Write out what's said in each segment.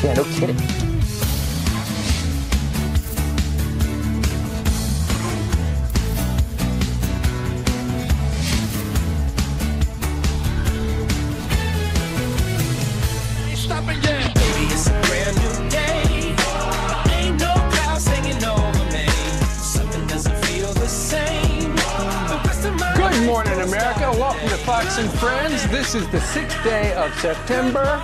Yeah, no kidding. Good morning, America. Welcome to Fox and Friends. This is the 6th day of September.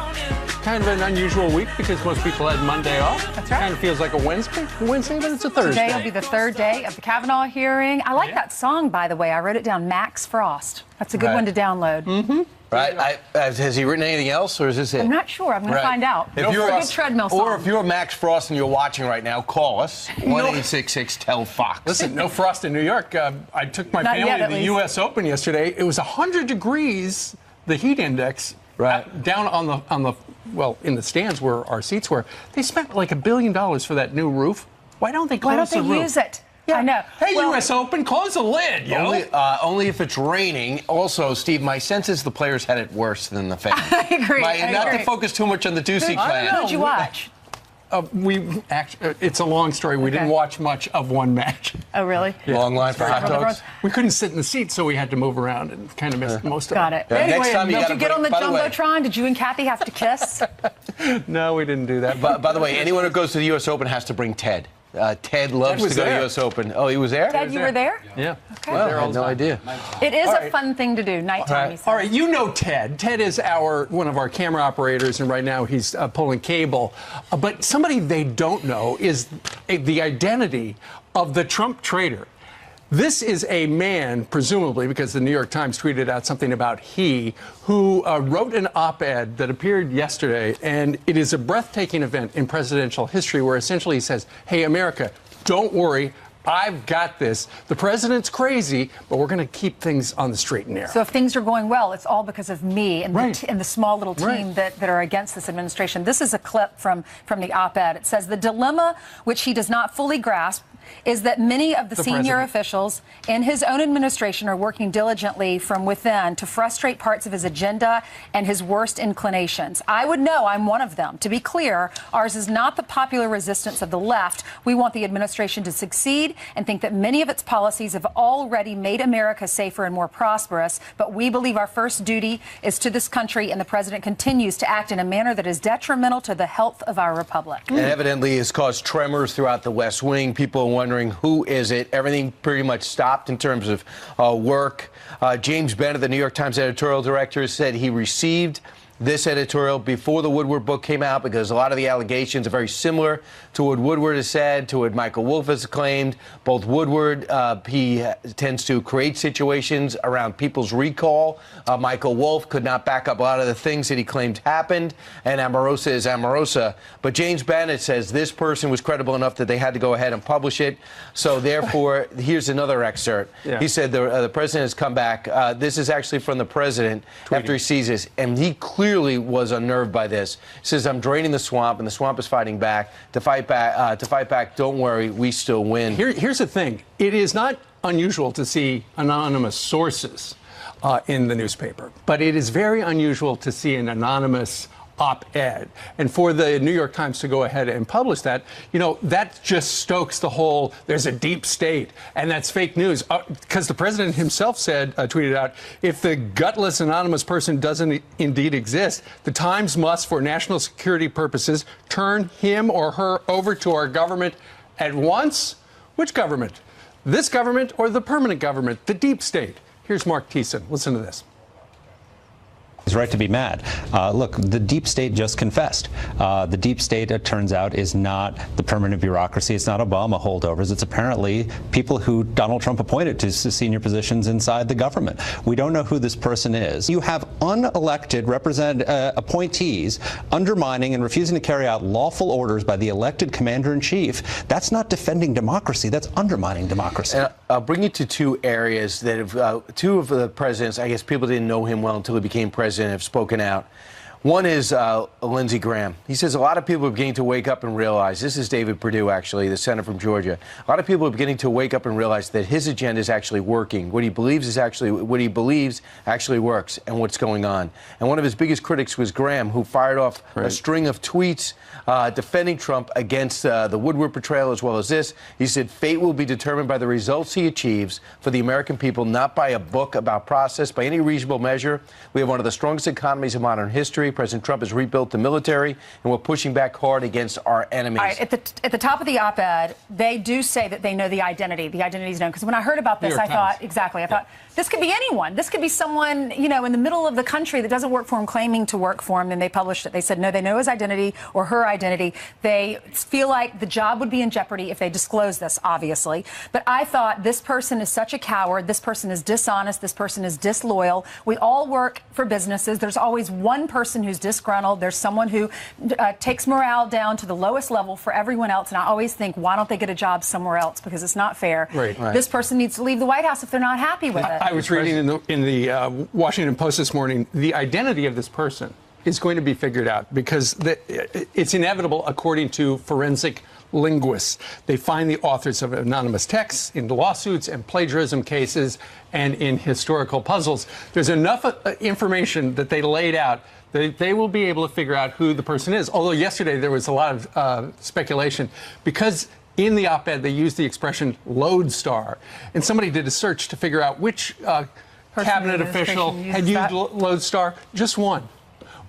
Kind of an unusual week because most people had Monday off. That's right. Kind of feels like a Wednesday, but it's a Thursday. Today will be the third day of the Kavanaugh hearing. I like that song, by the way. I wrote it down, Max Frost. That's a good one to download. Mm-hmm. Right. Has he written anything else, or is this it? I'm not sure. I'm going to find out. If you're a good treadmill song. Or if you're Max Frost and you're watching right now, call us. 1-866-TEL-FOX. Listen, no frost in New York. I took my Not family yet, to at the least. U.S. Open yesterday. It was 100 degrees, the heat index, down in the stands where our seats were. They spent like $1 billion for that new roof. Why don't they close the roof? Why don't they use it? Yeah. I know. Hey, U.S. Open, close the lid, yo. Only if it's raining. Also, Steve, my sense is the players had it worse than the fans. I agree. Not to focus too much on the Ducey clan. Who did you watch? It's a long story. We didn't watch much of one match. Oh, really? Yeah. Long line for hot dogs. We couldn't sit in the seats, so we had to move around and kind of missed most of it. Got it. Yeah, Anyway, next time did you get on the Jumbotron? Did you and Kathy have to kiss? No, we didn't do that. By the way, anyone who goes to the U.S. Open has to bring Ted. Ted loves to go to the U.S. Open. Oh, he was there? Ted, you were there? Yeah. Okay. Well, I had no idea. It is a fun thing to do, nighttime, he says. All right, you know Ted. Ted is one of our camera operators, and right now he's pulling cable. But somebody they don't know is the identity of the Trump traitor. This is a man, presumably, because the New York Times tweeted out something about who wrote an op-ed that appeared yesterday, and it is a breathtaking event in presidential history where essentially he says, hey, America, don't worry, I've got this. The president's crazy, but we're going to keep things on the straight and narrow. So if things are going well, it's all because of me and, and the small little team Right. that are against this administration. This is a clip from the op-ed. It says, the dilemma which he does not fully grasp is that many of the senior officials in his own administration are working diligently from within to frustrate parts of his agenda and his worst inclinations. I would know I'm one of them. To be clear, ours is not the popular resistance of the left. We want the administration to succeed and think that many of its policies have already made America safer and more prosperous. But we believe our first duty is to this country, and the president continues to act in a manner that is detrimental to the health of our republic. And evidently has caused tremors throughout the West Wing. People are wondering, who is it? Everything pretty much stopped in terms of work. James Bennett, the New York Times editorial director, said he received this editorial before the Woodward book came out because a lot of the allegations are very similar to what Woodward has said, to what Michael Wolff has claimed. Both Woodward, he tends to create situations around people's recall. Michael Wolff could not back up a lot of the things that he claimed happened, and Omarosa is Omarosa. But James Bennett says this person was credible enough that they had to go ahead and publish it. So therefore, here's another excerpt. Yeah. He said the president has come back. This is actually from the president after he sees this, and he clearly was unnerved by this. He says, I'm draining the swamp, and the swamp is fighting back. To fight back, don't worry, we still win. Here's the thing. It is not unusual to see anonymous sources in the newspaper, but it is very unusual to see an anonymous op-ed. And for the New York Times to go ahead and publish that, that just stokes the whole, there's a deep state, and that's fake news. Because the president himself said, tweeted out, if the gutless anonymous person doesn't indeed exist, the Times must, for national security purposes, turn him or her over to our government at once. Which government? This government or the permanent government, the deep state? Here's Mark Thiessen. Listen to this. He's right to be mad. Look, the deep state just confessed. The deep state, it turns out, is not the permanent bureaucracy. It's not Obama holdovers. It's apparently people who Donald Trump appointed to senior positions inside the government. We don't know who this person is. You have unelected appointees undermining and refusing to carry out lawful orders by the elected commander-in-chief. That's not defending democracy. That's undermining democracy. And I'll bring you to two areas that have two of the presidents, I guess people didn't know him well until he became president, have spoken out. One is Lindsey Graham. He says a lot of people are beginning to wake up and realize, this is David Perdue, actually, the senator from Georgia. A lot of people are beginning to wake up and realize that his agenda is actually working. What he believes actually works, and what's going on. And one of his biggest critics was Graham, who fired off a string of tweets defending Trump against the Woodward betrayal, as well as this. He said, fate will be determined by the results he achieves for the American people, not by a book about process. By any reasonable measure, we have one of the strongest economies of modern history. President Trump has rebuilt the military, and we're pushing back hard against our enemies. All right, at the top of the op-ed, they do say that they know the identity. The identity is known. Because when I heard about this, I thought, I thought, this could be anyone. This could be someone, you know, in the middle of the country that doesn't work for him, claiming to work for him. And they published it. They said, no, they know his identity or her identity. They feel like the job would be in jeopardy if they disclose this, obviously. But I thought, this person is such a coward. This person is dishonest. This person is disloyal. We all work for businesses. There's always one person who's disgruntled. There's someone who takes morale down to the lowest level for everyone else. And I always think, why don't they get a job somewhere else? Because it's not fair. Right. This person needs to leave the White House if they're not happy with it. I was reading in the Washington Post this morning, the identity of this person is going to be figured out because it's inevitable, according to forensic linguists. They find the authors of anonymous texts in lawsuits and plagiarism cases and in historical puzzles. There's enough information that they laid out that they will be able to figure out who the person is. Although yesterday there was a lot of speculation because in the op-ed they used the expression lodestar, and somebody did a search to figure out which cabinet official had used lodestar. Just one.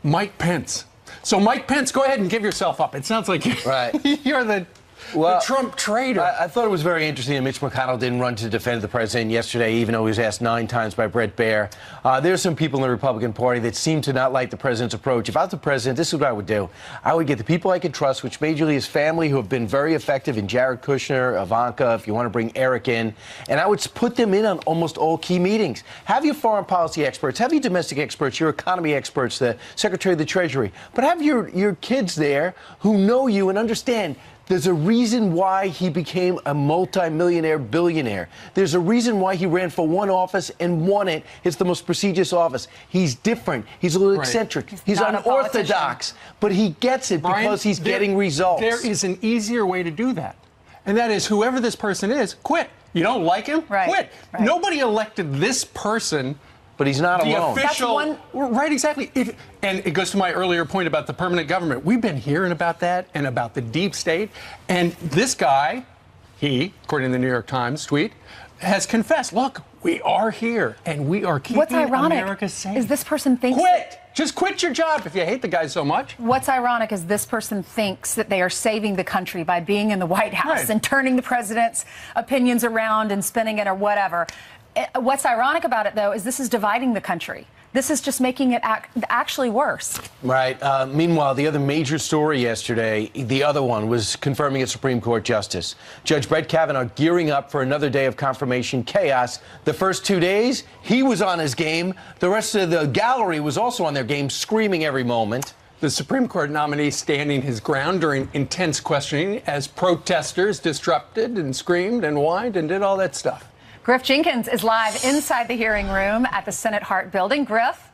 Mike Pence. So, Mike Pence, go ahead and give yourself up. It sounds like you're the Trump traitor. I thought it was very interesting that Mitch McConnell didn't run to defend the president yesterday, even though he was asked 9 times by Bret Baier. There's some people in the Republican Party that seem to not like the president's approach. If I was the president, this is what I would do. I would get the people I could trust, which majorly his family, who have been very effective in Jared Kushner, Ivanka, if you want to bring Eric in, and I would put them in on almost all key meetings. Have your foreign policy experts, have your domestic experts, your economy experts, the Secretary of the Treasury, but have your kids there who know you and understand. There's a reason why he became a multi-millionaire billionaire. There's a reason why he ran for one office and won it. It's the most prestigious office. He's different. He's a little eccentric. He's unorthodox. But he gets it because he's getting results. There is an easier way to do that. And that is, whoever this person is, quit. You don't like him? Quit. Nobody elected this person. But he's not alone. The official, right, exactly. And it goes to my earlier point about the permanent government. We've been hearing about that and about the deep state. And this guy, according to the New York Times tweet, has confessed, look, we are here and we are keeping America safe. Is this person thinks... Quit! Just quit your job if you hate the guy so much. What's ironic is this person thinks that they are saving the country by being in the White House and turning the president's opinions around and spinning it or whatever. What's ironic about it, though, is this is dividing the country. This is just making it actually worse. Right. Meanwhile, the other major story yesterday, the other one, was confirming a Supreme Court justice. Judge Brett Kavanaugh gearing up for another day of confirmation chaos. The first 2 days, he was on his game. The rest of the gallery was also on their game, screaming every moment. The Supreme Court nominee standing his ground during intense questioning as protesters disrupted and screamed and whined and did all that stuff. Griff Jenkins is live inside the hearing room at the Senate Hart Building. Griff?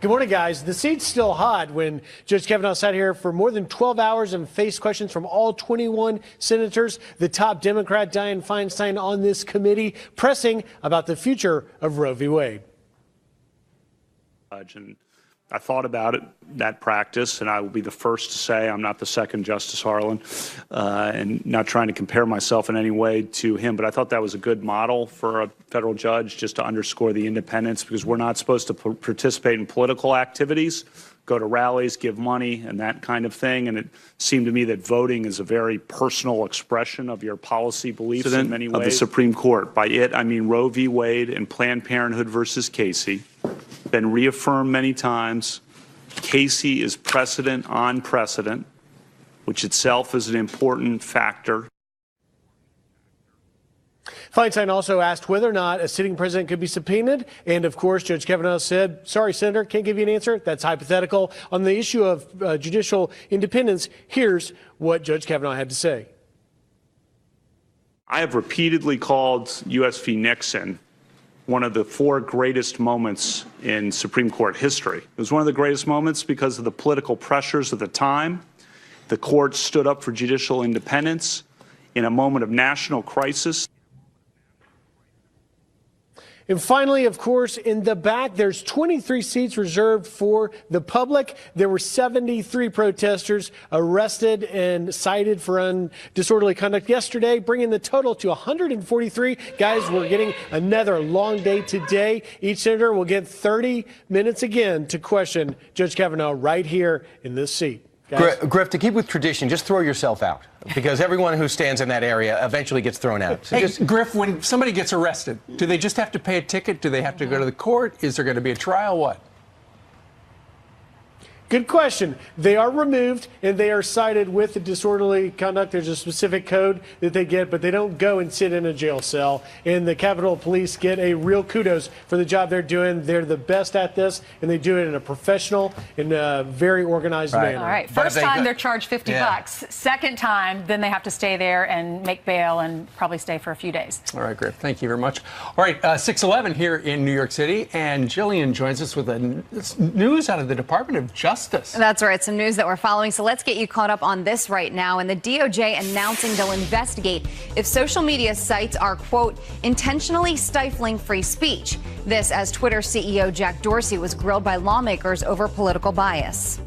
Good morning, guys. The seat's still hot when Judge Kavanaugh sat here for more than 12 hours and faced questions from all 21 senators. The top Democrat, Dianne Feinstein, on this committee, pressing about the future of Roe v. Wade. And I thought about it, that practice, and I will be the first to say I'm not the second Justice Harlan, and not trying to compare myself in any way to him, but I thought that was a good model for a federal judge, just to underscore the independence, because we're not supposed to participate in political activities, go to rallies, give money, and that kind of thing. And it seemed to me that voting is a very personal expression of your policy beliefs in many ways. Of the Supreme Court. By it, I mean Roe v. Wade and Planned Parenthood versus Casey. Been reaffirmed many times. Casey is precedent on precedent, which itself is an important factor. Feinstein also asked whether or not a sitting president could be subpoenaed. And of course, Judge Kavanaugh said, sorry, Senator, can't give you an answer. That's hypothetical. On the issue of judicial independence, here's what Judge Kavanaugh had to say. I have repeatedly called U.S. v. Nixon one of the 4 greatest moments in Supreme Court history. It was one of the greatest moments because of the political pressures of the time. The court stood up for judicial independence in a moment of national crisis. And finally, of course, in the back, there's 23 seats reserved for the public. There were 73 protesters arrested and cited for disorderly conduct yesterday, bringing the total to 143. Guys, we're getting another long day today. Each senator will get 30 minutes again to question Judge Kavanaugh right here in this seat. Griff, to keep with tradition, just throw yourself out, because everyone who stands in that area eventually gets thrown out. So Hey, Griff, when somebody gets arrested, do they just have to pay a ticket? Do they have to go to the court? Is there going to be a trial? What? Good question. They are removed and they are cited with the disorderly conduct. There's a specific code that they get, but they don't go and sit in a jail cell. And the Capitol Police get a real kudos for the job they're doing. They're the best at this, and they do it in a professional and very organized manner. All right. First time they're charged $50. Second time, then they have to stay there and make bail and probably stay for a few days. All right, Griff. Thank you very much. All right, 6:11 here in New York City, and Jillian joins us with news out of the Department of Justice. That's right, some news that we're following. So let's get you caught up on this right now. And the DOJ announcing they'll investigate if social media sites are, quote, intentionally stifling free speech. This as Twitter CEO Jack Dorsey was grilled by lawmakers over political bias.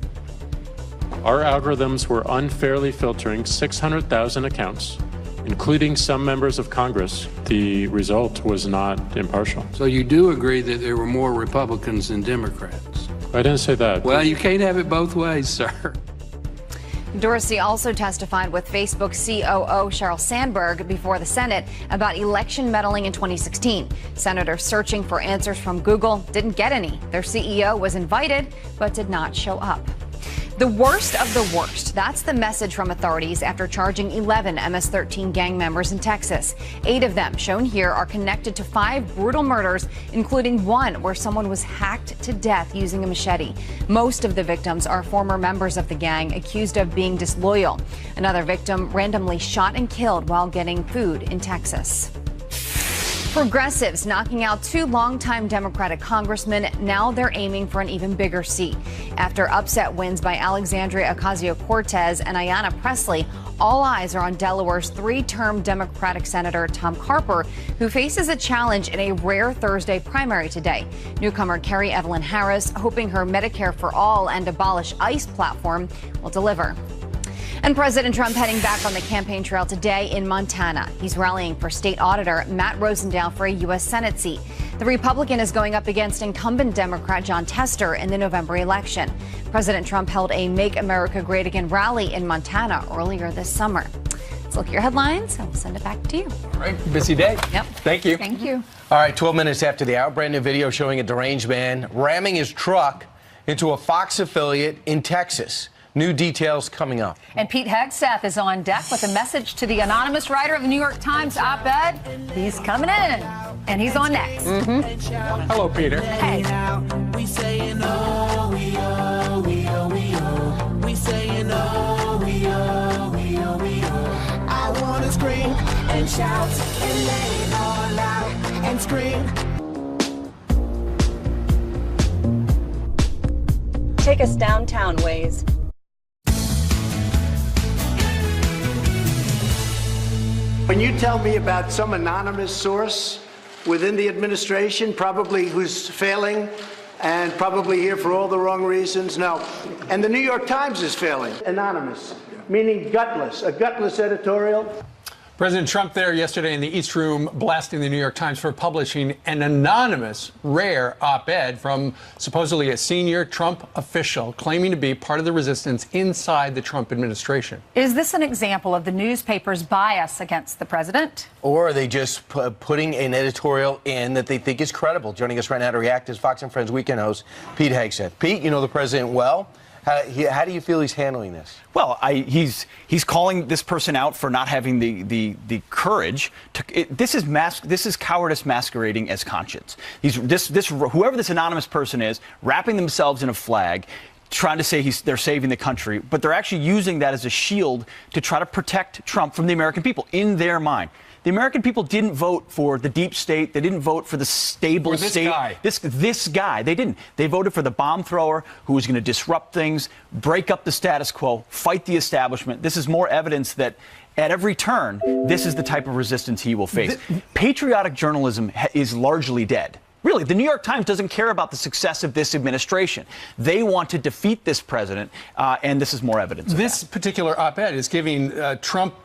Our algorithms were unfairly filtering 600,000 accounts, including some members of Congress. The result was not impartial. So you do agree that there were more Republicans than Democrats? I didn't say that. Well, you can't have it both ways, sir. Dorsey also testified with Facebook COO Sheryl Sandberg before the Senate about election meddling in 2016. Senators searching for answers from Google didn't get any. Their CEO was invited but did not show up. The worst of the worst. That's the message from authorities after charging 11 MS-13 gang members in Texas. 8 of them, shown here, are connected to 5 brutal murders, including one where someone was hacked to death using a machete. Most of the victims are former members of the gang accused of being disloyal. Another victim randomly shot and killed while getting food in Texas. Progressives knocking out 2 longtime Democratic congressmen. Now they're aiming for an even bigger seat. After upset wins by Alexandria Ocasio-Cortez and Ayanna Pressley, all eyes are on Delaware's 3-term Democratic Senator Tom Carper, who faces a challenge in a rare Thursday primary today. Newcomer Carrie Evelyn Harris, hoping her Medicare for All and Abolish ICE platform will deliver. And President Trump heading back on the campaign trail today in Montana. He's rallying for State Auditor Matt Rosendale for a U.S. Senate seat. The Republican is going up against incumbent Democrat John Tester in the November election. President Trump held a Make America Great Again rally in Montana earlier this summer. Let's look at your headlines, and we'll send it back to you. All right, busy day. Yep. Thank you. Thank you. All right, 12 minutes after the hour, brand new video showing a deranged man ramming his truck into a Fox affiliate in Texas. New details coming up. And Pete Hegseth is on deck with a message to the anonymous writer of the New York Times op-ed. He's coming in, and he's on next. Hello, Peter. Hey. We saying oh, we oh, we oh, we oh. We saying oh, we oh, we oh, we oh. I wanna scream and shout and let it all out and scream. Take us downtown, Waze. When you tell me about some anonymous source within the administration, probably who's failing and probably here for all the wrong reasons, no. And the New York Times is failing. Anonymous, meaning gutless, a gutless editorial. President Trump there yesterday in the East Room blasting the New York Times for publishing an anonymous, rare op-ed from supposedly a senior Trump official claiming to be part of the resistance inside the Trump administration. Is this an example of the newspaper's bias against the president? Or are they just putting an editorial in that they think is credible? Joining us right now to react is Fox and Friends weekend host Pete Hegseth. Pete, you know the president well. How do you feel he's handling this? Well, he's calling this person out for not having the courage to. This is cowardice masquerading as conscience. Whoever this anonymous person is, wrapping themselves in a flag, trying to say they're saving the country, but they're actually using that as a shield to try to protect Trump from the American people in their mind. The American people didn't vote for the deep state. They didn't vote for the stable state. Guy. This guy. They didn't. They voted for the bomb thrower who was going to disrupt things, break up the status quo, fight the establishment. This is more evidence that at every turn, this is the type of resistance he will face. Patriotic journalism is largely dead. Really, the New York Times doesn't care about the success of this administration. They want to defeat this president, and this is more evidence. This particular op-ed is giving Trump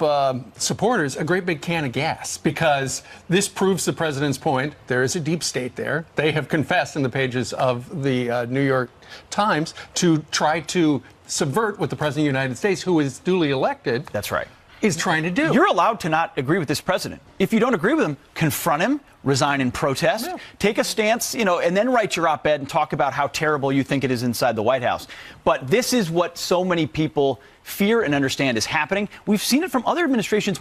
supporters a great big can of gas, because this proves the president's point. There is a deep state there. They have confessed in the pages of the New York Times to try to subvert what the president of the United States, who is duly elected, that's right, is trying to do. You're allowed to not agree with this president. If you don't agree with him, confront him, resign in protest, take a stance, and then write your op-ed and talk about how terrible you think it is inside the White House. But this is what so many people fear and understand is happening. We've seen it from other administrations,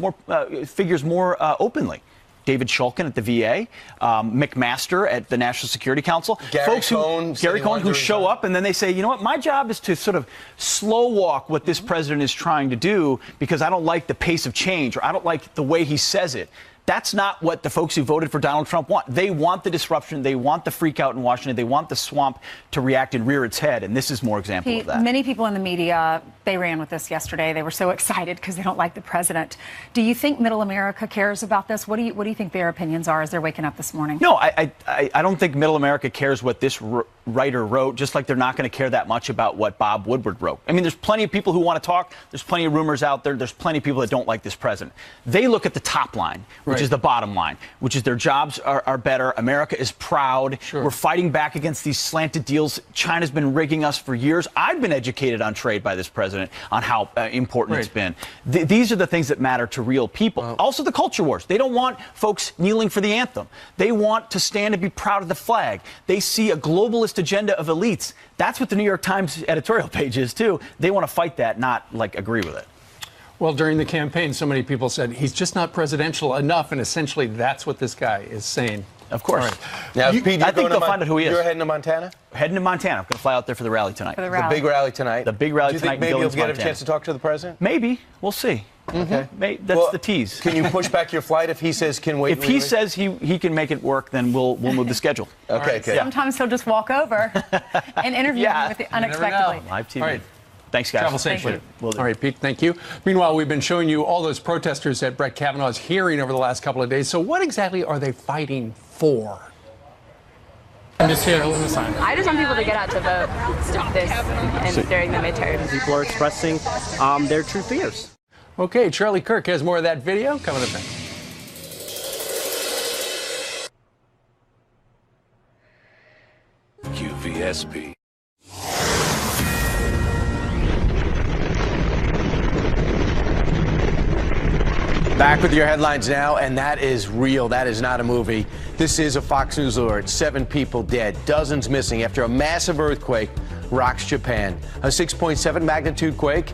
figures more openly. David Shulkin at the VA, McMaster at the National Security Council. Gary Cohn, who show up and then they say, you know what, my job is to sort of slow walk what this president is trying to do because I don't like the pace of change or I don't like the way he says it. That's not what the folks who voted for Donald Trump want. They want the disruption. They want the freak out in Washington. They want the swamp to react and rear its head. And this is more example of that. Many people in the media, they ran with this yesterday. They were so excited because they don't like the president. Do you think middle America cares about this? What do you think their opinions are as they're waking up this morning? No, I don't think middle America cares what this writer wrote, just like they're not going to care that much about what Bob Woodward wrote. I mean, there's plenty of people who want to talk. There's plenty of rumors out there. There's plenty of people that don't like this president. They look at the top line, which is the bottom line, which is their jobs are better. America is proud. We're fighting back against these slanted deals. China's been rigging us for years. I've been educated on trade by this president on how important it's been. These are the things that matter to real people. Also, the culture wars. They don't want folks kneeling for the anthem. They want to stand and be proud of the flag. They see a globalist agenda of elites. That's what the New York Times editorial page is, too. They want to fight that, not, agree with it. Well, during the campaign, so many people said he's just not presidential enough, and essentially that's what this guy is saying. Of course. Now, Pete, I think they'll find out who he is. You're heading to Montana? Heading to Montana. I'm going to fly out there for the rally tonight. For the rally. The big rally tonight. The big rally tonight. tonight. Do you think maybe you'll get a chance to talk to the president? Maybe. We'll see. Okay. That's the tease. Can you push back your flight if he says can wait? If he says he can make it work, then we'll move the schedule. Okay. Good. Sometimes he'll just walk over and interview you with unexpectedly. Live TV. All right. Thanks, guys. Travel safely. All right, Pete, thank you. Meanwhile, we've been showing you all those protesters at Brett Kavanaugh's hearing over the last couple of days. So what exactly are they fighting for? I'm just here holding the sign. I just want people to get out to vote during the midterms. People are expressing their true fears. Okay, Charlie Kirk has more of that video coming up next. QVSP. Back with your headlines now, and that is real. That is not a movie. This is a Fox News alert. 7 people dead, dozens missing after a massive earthquake rocks Japan. A 6.7 magnitude quake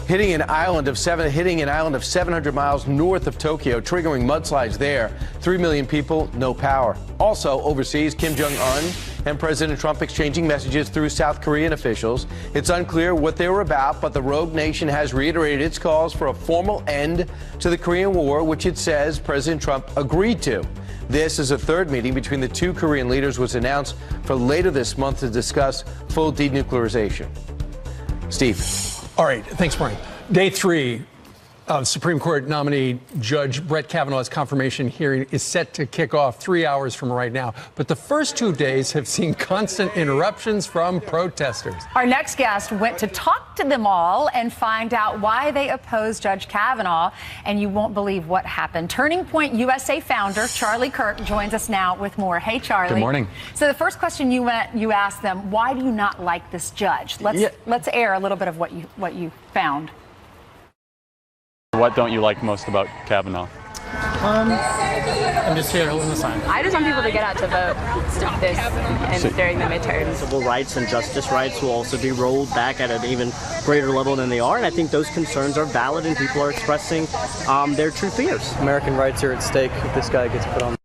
hitting an island of 700 miles north of Tokyo, triggering mudslides there. 3 million people, no power. Also overseas, Kim Jong-un and President Trump exchanging messages through South Korean officials. It's unclear what they were about, but the rogue nation has reiterated its calls for a formal end to the Korean War, which it says President Trump agreed to. This is a third meeting between the two Korean leaders was announced for later this month to discuss full denuclearization. Steve. All right, thanks, Brian. Day 3 of Supreme Court nominee Judge Brett Kavanaugh's confirmation hearing is set to kick off 3 hours from right now. But the first 2 days have seen constant interruptions from protesters. Our next guest went to talk to them all and find out why they oppose Judge Kavanaugh. And you won't believe what happened. Turning Point USA founder Charlie Kirk joins us now with more. Hey, Charlie. Good morning. So the first question you asked them, why do you not like this judge? Let's air a little bit of what you found. What don't you like most about Kavanaugh? I'm just here holding the sign. I just want people to get out to vote during the midterms. Civil rights and justice rights will also be rolled back at an even greater level than they are, and I think those concerns are valid and people are expressing their true fears. American rights are at stake if this guy gets put on.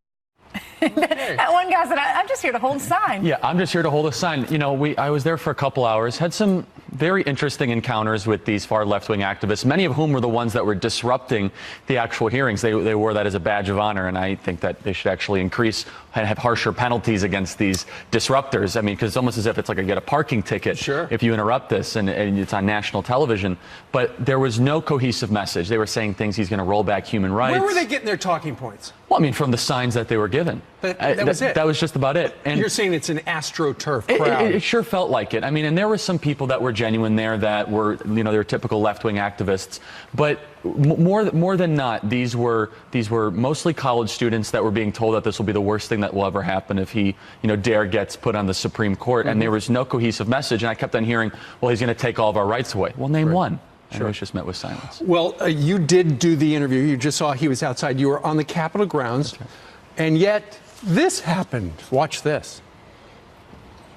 Okay. That one guy said, I'm just here to hold a sign. Yeah, I'm just here to hold a sign. You know, I was there for a couple hours, had some very interesting encounters with these far left-wing activists, many of whom were the ones that were disrupting the actual hearings. They wore that as a badge of honor, and I think that they should actually increase and have harsher penalties against these disruptors. I mean, because it's almost as if it's like I get a parking ticket if you interrupt this, and it's on national television. But there was no cohesive message. They were saying things, he's going to roll back human rights. Where were they getting their talking points? Well, I mean, from the signs that they were given. That was it. That was just about it. And you're saying it's an AstroTurf crowd. It sure felt like it. I mean, and there were some people that were genuine there that were, you know, they were typical left-wing activists. But more than not, these were mostly college students that were being told that this will be the worst thing that will ever happen if he, you know, gets put on the Supreme Court. And there was no cohesive message. And I kept on hearing, well, he's going to take all of our rights away. Well, name one. And it was just met with silence. Well, you did do the interview. You just saw he was outside. You were on the Capitol grounds. And yet, this happened. Watch this.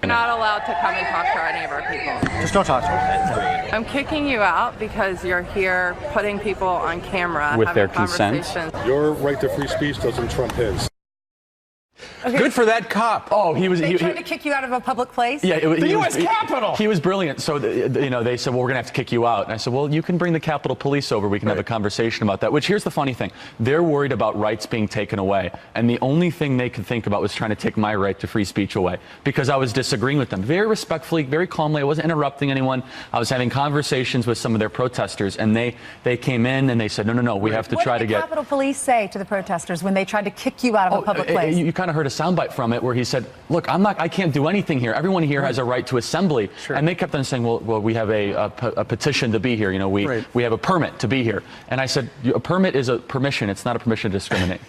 You're not allowed to come and talk to any of our people. Just don't talk to them. I'm kicking you out because you're here putting people on camera. With having their consent? conversations. Your right to free speech doesn't trump his. Okay. Good for that cop. Oh, he was. They tried to kick you out of a public place? Yeah, the U.S. Capitol. He was brilliant. So, you know, they said, well, we're going to have to kick you out. And I said, well, you can bring the Capitol Police over. We can have a conversation about that. Which, here's the funny thing. They're worried about rights being taken away. And the only thing they could think about was trying to take my right to free speech away. Because I was disagreeing with them. Very respectfully, very calmly. I wasn't interrupting anyone. I was having conversations with some of their protesters. And they came in and they said, no, we have to try to get... What did the Capitol Police say to the protesters when they tried to kick you out of a public place? You kind of heard a soundbite from it where he said, look, I can't do anything here. Everyone here has a right to assembly. And they kept on saying, well, we have a petition to be here. You know, we have a permit to be here. And I said, a permit is a permission. It's not a permission to discriminate.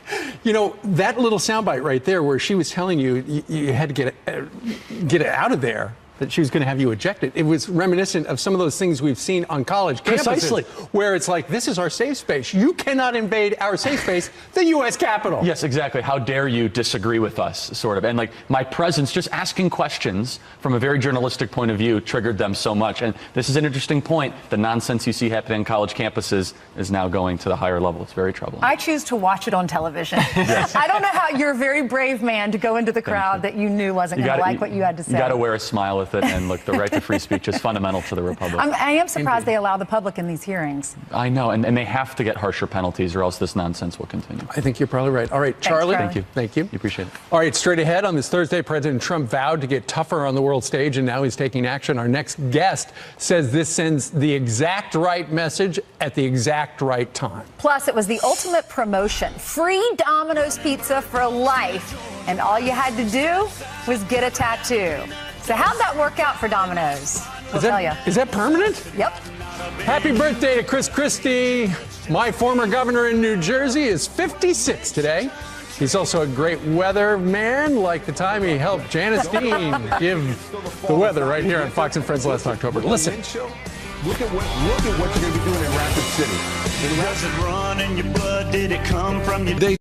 You know, that little soundbite right there where she was telling you you had to get it out of there, that she was going to have you ejected. It was reminiscent of some of those things we've seen on college campuses. Precisely. Where it's like, this is our safe space. You cannot invade our safe space, the U.S. Capitol. Yes, exactly. How dare you disagree with us, sort of. And like my presence, just asking questions from a very journalistic point of view triggered them so much. And this is an interesting point. The nonsense you see happening on college campuses is now going to the higher level. It's very troubling. I choose to watch it on television. Yes. I don't know how you're a very brave man to go into the crowd that you knew wasn't going to like what you had to say. You got to wear a smile with it. And look, the right to free speech is fundamental to the republic. I am surprised they allow the public in these hearings. I know, and they have to get harsher penalties or else this nonsense will continue. I think you're probably right. All right, Charlie. Thank you. Thank you. You appreciate it. All right, straight ahead on this Thursday, President Trump vowed to get tougher on the world stage, and now he's taking action. Our next guest says this sends the exact right message at the exact right time. Plus, it was the ultimate promotion. Free Domino's pizza for life. And all you had to do was get a tattoo. So how'd that work out for Domino's? We'll tell you. Is that permanent? Yep. Happy birthday to Chris Christie. My former governor in New Jersey is 56 today. He's also a great weather man, like the time he helped Janice Dean give the weather right here on Fox and Friends last October. Listen. Look at what you're going to be doing in Rapid City. Does it run in your blood? Did it come from your...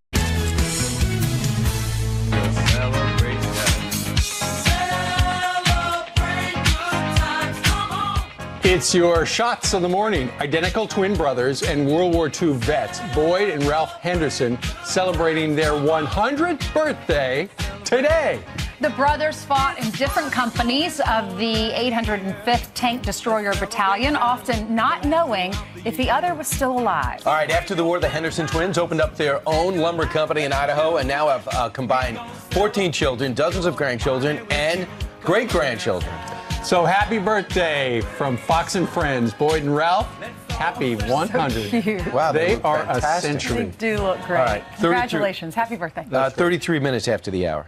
It's your shots of the morning. Identical twin brothers and World War II vets, Boyd and Ralph Henderson, celebrating their 100th birthday today. The brothers fought in different companies of the 805th Tank Destroyer Battalion, often not knowing if the other was still alive. All right, after the war, the Henderson twins opened up their own lumber company in Idaho and now have combined 14 children, dozens of grandchildren, and great-grandchildren. So happy birthday from Fox and Friends, Boyd and Ralph. Happy 100. So cute. Wow, they are fantastic. a century. They do look great. All right, Congratulations. Happy birthday. 33 minutes after the hour.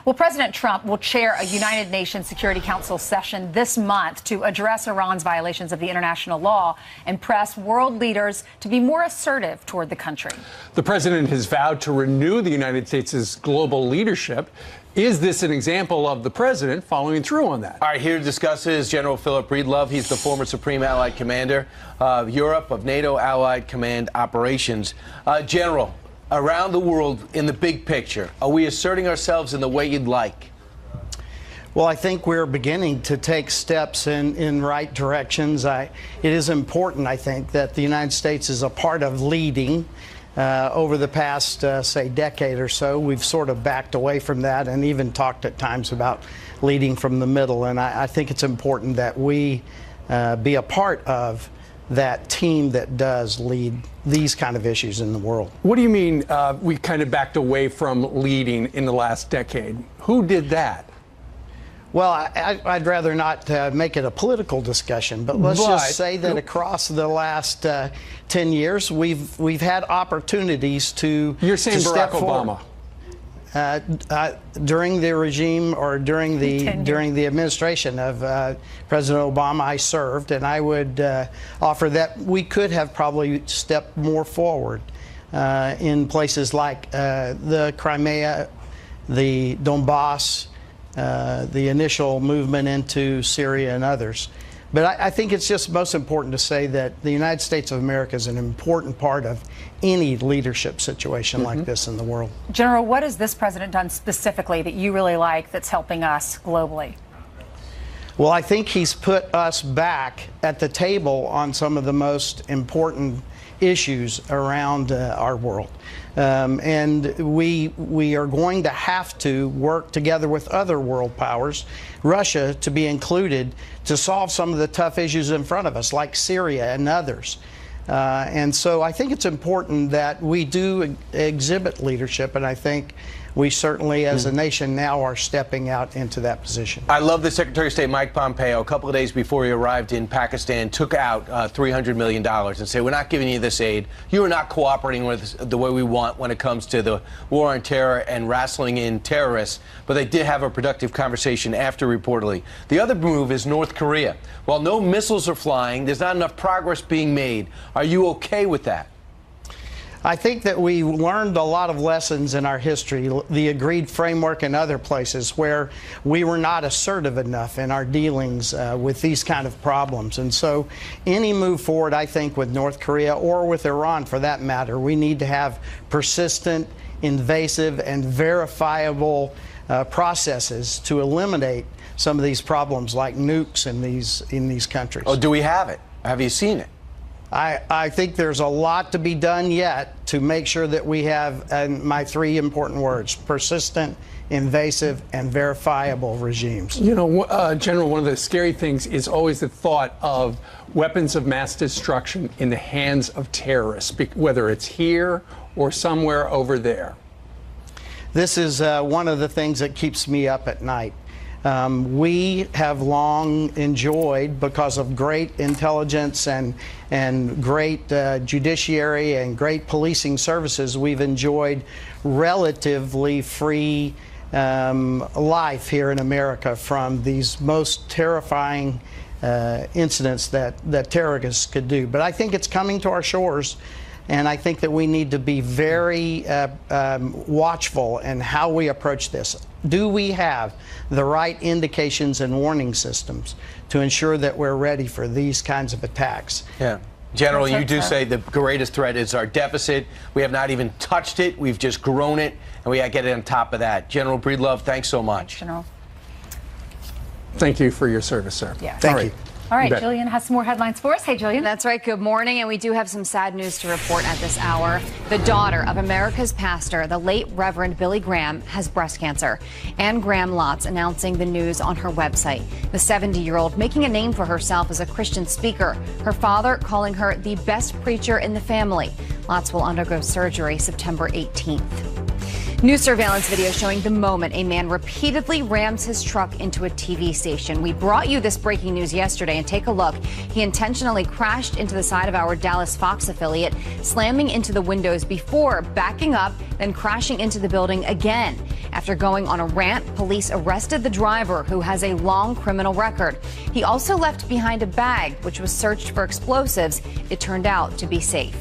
Well, President Trump will chair a United Nations Security Council session this month to address Iran's violations of the international law and press world leaders to be more assertive toward the country. The president has vowed to renew the United States' global leadership. Is this an example of the president following through on that? All right, here to discuss is General Philip Breedlove. He's the former Supreme Allied Commander of Europe of NATO Allied Command Operations. General, around the world in the big picture, are we asserting ourselves in the way you'd like? Well, I think we're beginning to take steps in right directions. It is important, I think, that the United States is a part of leading. over the past, say, decade or so. We've sort of backed away from that and even talked at times about leading from the middle. And I think it's important that we be a part of that team that does lead these kind of issues in the world. What do you mean we kind of backed away from leading in the last decade? Who did that? Well, I'd rather not make it a political discussion, but let's just say that across the last 10 years, we've had opportunities to. You're saying Barack Obama? During the regime or during the administration of President Obama, I served, and I would offer that we could have probably stepped more forward in places like the Crimea, the Donbass, the initial movement into Syria and others. But I think it's just most important to say that the United States of America is an important part of any leadership situation like this in the world. General, what has this president done specifically that you really like that's helping us globally? Well, I think he's put us back at the table on some of the most important issues around our world. And we are going to have to work together with other world powers, Russia to be included, to solve some of the tough issues in front of us, like Syria and others. And so I think it's important that we do exhibit leadership, and I think we certainly, as a nation now, are stepping out into that position. I love that Secretary of State Mike Pompeo, a couple of days before he arrived in Pakistan, took out $300 million and said, we're not giving you this aid. You are not cooperating with us the way we want when it comes to the war on terror and wrestling in terrorists. But they did have a productive conversation after, reportedly. The other move is North Korea. While no missiles are flying, there's not enough progress being made. Are you okay with that? I think that we learned a lot of lessons in our history, the agreed framework and other places where we were not assertive enough in our dealings with these kind of problems. And so any move forward, I think, with North Korea or with Iran for that matter, we need to have persistent, invasive, and verifiable processes to eliminate some of these problems like nukes in these countries. Oh, do we have it? Have you seen it? I think there's a lot to be done yet to make sure that we have, and my three important words, persistent, invasive, and verifiable regimes. You know, General, one of the scary things is always the thought of weapons of mass destruction in the hands of terrorists, whether it's here or somewhere over there. This is one of the things that keeps me up at night. We have long enjoyed, because of great intelligence and great judiciary and great policing services, we've enjoyed relatively free life here in America from these most terrifying incidents that terrorists could do. But I think it's coming to our shores. And I think that we need to be very watchful in how we approach this. Do we have the right indications and warning systems to ensure that we're ready for these kinds of attacks? Yeah. General, you do say the greatest threat is our deficit. We have not even touched it. We've just grown it, and we got to get on top of that. General Breedlove, thanks so much. Thanks, General. Thank you for your service, sir. Yeah. Thank you. All right, Jillian has some more headlines for us. Hey, Jillian. That's right. Good morning. And we do have some sad news to report at this hour. The daughter of America's pastor, the late Reverend Billy Graham, has breast cancer. Anne Graham Lotz announcing the news on her website. The 70-year-old making a name for herself as a Christian speaker. Her father calling her the best preacher in the family. Lotz will undergo surgery September 18th. New surveillance video showing the moment a man repeatedly rams his truck into a TV station. We brought you this breaking news yesterday, and take a look. He intentionally crashed into the side of our Dallas Fox affiliate, slamming into the windows before backing up, then crashing into the building again. After going on a rant, police arrested the driver, who has a long criminal record. He also left behind a bag, which was searched for explosives. It turned out to be safe.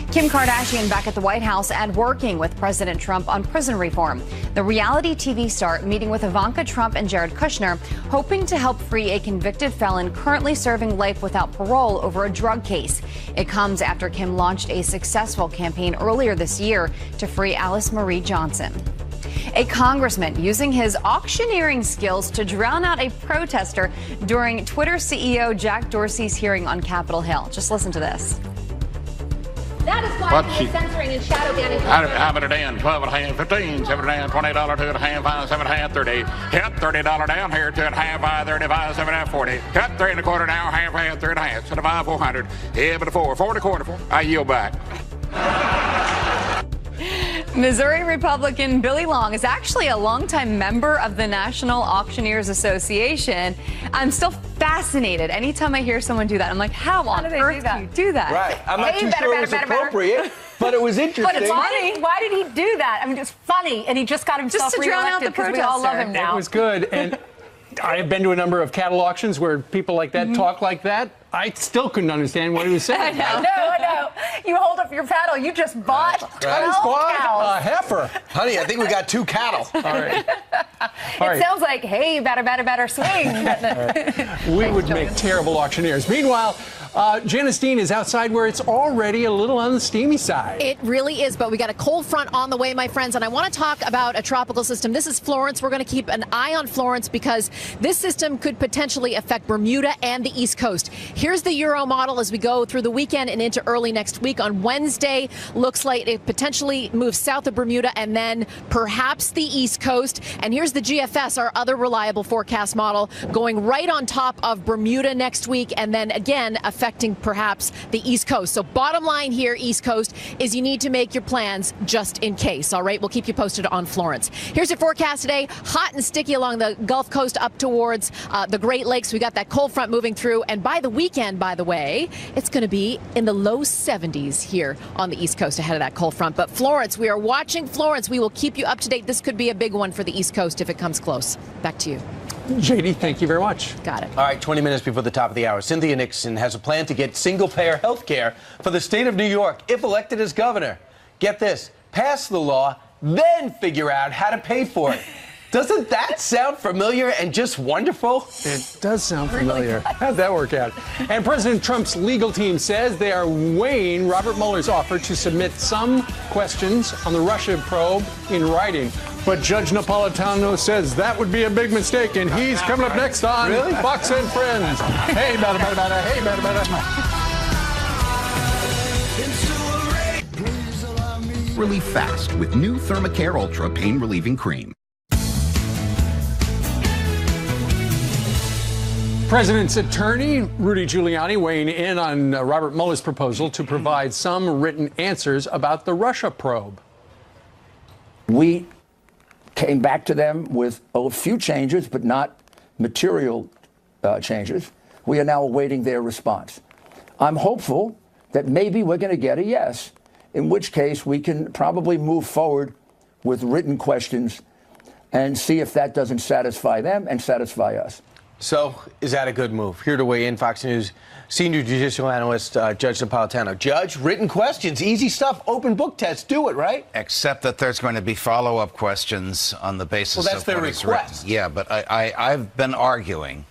Kim Kardashian back at the White House and working with President Trump on prison reform. The reality TV star meeting with Ivanka Trump and Jared Kushner, hoping to help free a convicted felon currently serving life without parole over a drug case. It comes after Kim launched a successful campaign earlier this year to free Alice Marie Johnson. A congressman using his auctioneering skills to drown out a protester during Twitter CEO Jack Dorsey's hearing on Capitol Hill. Just listen to this. That is why What's he is she- censoring and shadow banning. How about a down? 12 and a half, 15, 7 and a half, $20, 2 and a half, 5, 7 and a half, 30. Yep, $30 down here, 2 and a half, 5, 35, 7 and a half, 40. Cut 3 and a quarter down, half, 3 and a half, 75, 400. Yeah, but a 4, 4 and a quarter, 4. I yield back. Missouri Republican Billy Long is actually a longtime member of the National Auctioneers Association. I'm still fascinated. Anytime I hear someone do that, I'm like, how on earth do you do that? Right. I'm not too sure it was appropriate, but it was interesting. But it's funny. Why did he do that? I mean, it's funny, and he just got himself Just to drown out the reelected because we all love him now. It was good, and I have been to a number of cattle auctions where people like that talk like that. I still couldn't understand what he was saying. I know. You hold up your paddle. You just bought 12 cows. A heifer. Honey, I think we got 2 cattle. All right. It sounds like, hey, better swing. We would make terrible auctioneers. Meanwhile, Janice Dean is outside where it's already a little on the steamy side. It really is, but we got a cold front on the way, my friends, and I want to talk about a tropical system. This is Florence. We're going to keep an eye on Florence because this system could potentially affect Bermuda and the East Coast. Here's the Euro model as we go through the weekend and into early next week. On Wednesday, looks like it potentially moves south of Bermuda and then perhaps the East Coast. And here's the GFS, our other reliable forecast model, going right on top of Bermuda next week and then again affecting perhaps the East Coast. So bottom line here, East Coast, is you need to make your plans just in case. All right, we'll keep you posted on Florence. Here's your forecast today. Hot and sticky along the Gulf Coast up towards the Great Lakes. We got that cold front moving through. And by the weekend, by the way, it's going to be in the low 70s here on the East Coast ahead of that cold front. But Florence, we are watching Florence. We will keep you up to date. This could be a big one for the East Coast if it comes close. Back to you. JD, thank you very much. Got it. All right, 20 minutes before the top of the hour. Cynthia Nixon has a plan to get single-payer health care for the state of New York if elected as governor. Get this, pass the law, then figure out how to pay for it. Doesn't that sound familiar and just wonderful? It does sound familiar. How'd that work out? And President Trump's legal team says they are weighing Robert Mueller's offer to submit some questions on the Russia probe in writing. But Judge Napolitano says that would be a big mistake, and he's coming up next on Fox and Friends. Hey, hey, Relief fast with new Thermacare Ultra Pain Relieving Cream. President's attorney, Rudy Giuliani, weighing in on Robert Mueller's proposal to provide some written answers about the Russia probe. We came back to them with a few changes, but not material changes. We are now awaiting their response. I'm hopeful that maybe we're going to get a yes, in which case we can probably move forward with written questions and see if that doesn't satisfy them and satisfy us. So, is that a good move? Here to weigh in, Fox News senior judicial analyst Judge Napolitano. Judge, written questions, easy stuff, open book test, do it, right? Except that there's going to be follow-up questions on the basis Well, that's of their what is request. written. Yeah, but I've been arguing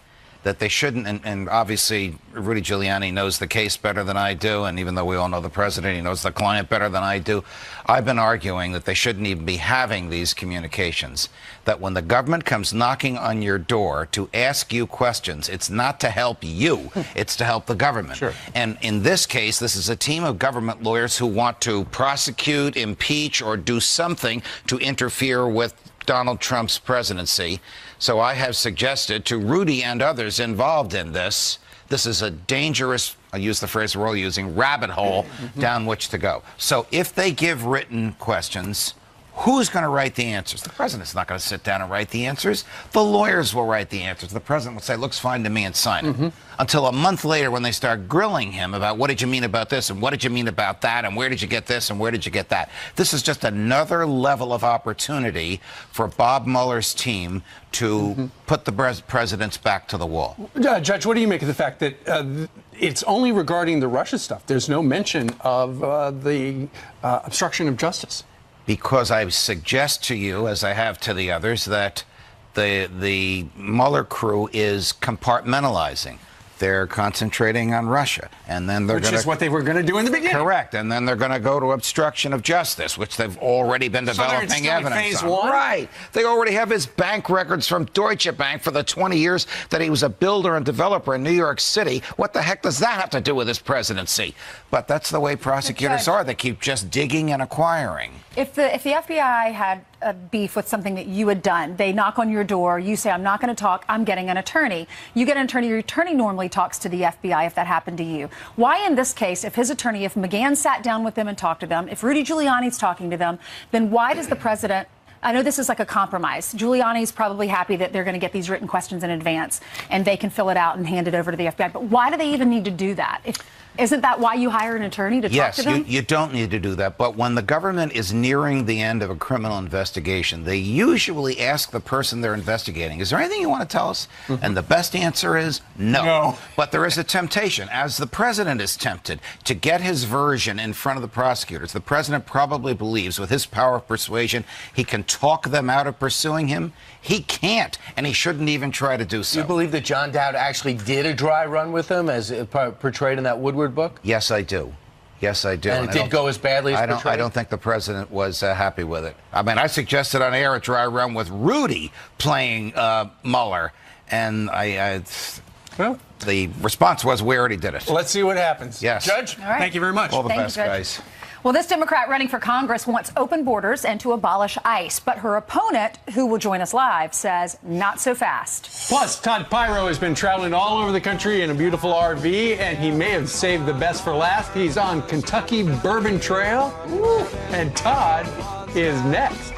that they shouldn't, and obviously Rudy Giuliani knows the case better than I do, and even though we all know the president, he knows the client better than I do. I've been arguing that they shouldn't even be having these communications, that when the government comes knocking on your door to ask you questions, it's not to help you, it's to help the government. Sure. And in this case, this is a team of government lawyers who want to prosecute, impeach, or do something to interfere with Donald Trump's presidency. So I have suggested to Rudy and others involved in this is a dangerous, I use the phrase we're all using, rabbit hole down which to go. So if they give written questions, who's going to write the answers? The president's not going to sit down and write the answers. The lawyers will write the answers. The president will say, looks fine to me, and sign it. Until a month later when they start grilling him about what did you mean about this and what did you mean about that and where did you get this and where did you get that. This is just another level of opportunity for Bob Mueller's team to put the president's back to the wall. Judge, what do you make of the fact that it's only regarding the Russia stuff? There's no mention of the obstruction of justice. Because I suggest to you, as I have to the others, that the Mueller crew is compartmentalizing. they're concentrating on Russia. And then they're Which is what they were going to do in the beginning. Correct. And then they're going to go to obstruction of justice, which they've already been developing evidence phase on. one? Right. They already have his bank records from Deutsche Bank for the 20 years that he was a builder and developer in New York City. What the heck does that have to do with his presidency? But that's the way prosecutors are. They keep just digging and acquiring. If the FBI had a beef with something that you had done, they knock on your door, you say, I'm not going to talk, I'm getting an attorney. You get an attorney, your attorney normally talks to the FBI if that happened to you. Why in this case, if his attorney, if McGahn sat down with them and talked to them, if Rudy Giuliani's talking to them, then why does the president, I know this is like a compromise. Giuliani's probably happy that they're going to get these written questions in advance and they can fill it out and hand it over to the FBI. But why do they even need to do that? Isn't that why you hire an attorney to talk to them? Yes, you don't need to do that. But when the government is nearing the end of a criminal investigation, they usually ask the person they're investigating, is there anything you want to tell us? And the best answer is no. But there is a temptation, as the president is tempted, to get his version in front of the prosecutors. The president probably believes with his power of persuasion, he can talk them out of pursuing him. He can't, and he shouldn't even try to do so. Do you believe that John Dowd actually did a dry run with him, as portrayed in that Woodward book? Yes, I do. Yes, I do. And it did go as badly as portrayed? I don't think the president was happy with it. I mean, I suggested on air a dry run with Rudy playing Mueller, and the response was we already did it. Let's see what happens. Yes. Judge, All right. thank you very much. All the Thank best, you, Judge. guys. Well, this Democrat running for Congress wants open borders and to abolish ICE. But her opponent, who will join us live, says not so fast. Plus, Todd Pyro has been traveling all over the country in a beautiful RV, and he may have saved the best for last. He's on Kentucky Bourbon Trail, and Todd is next.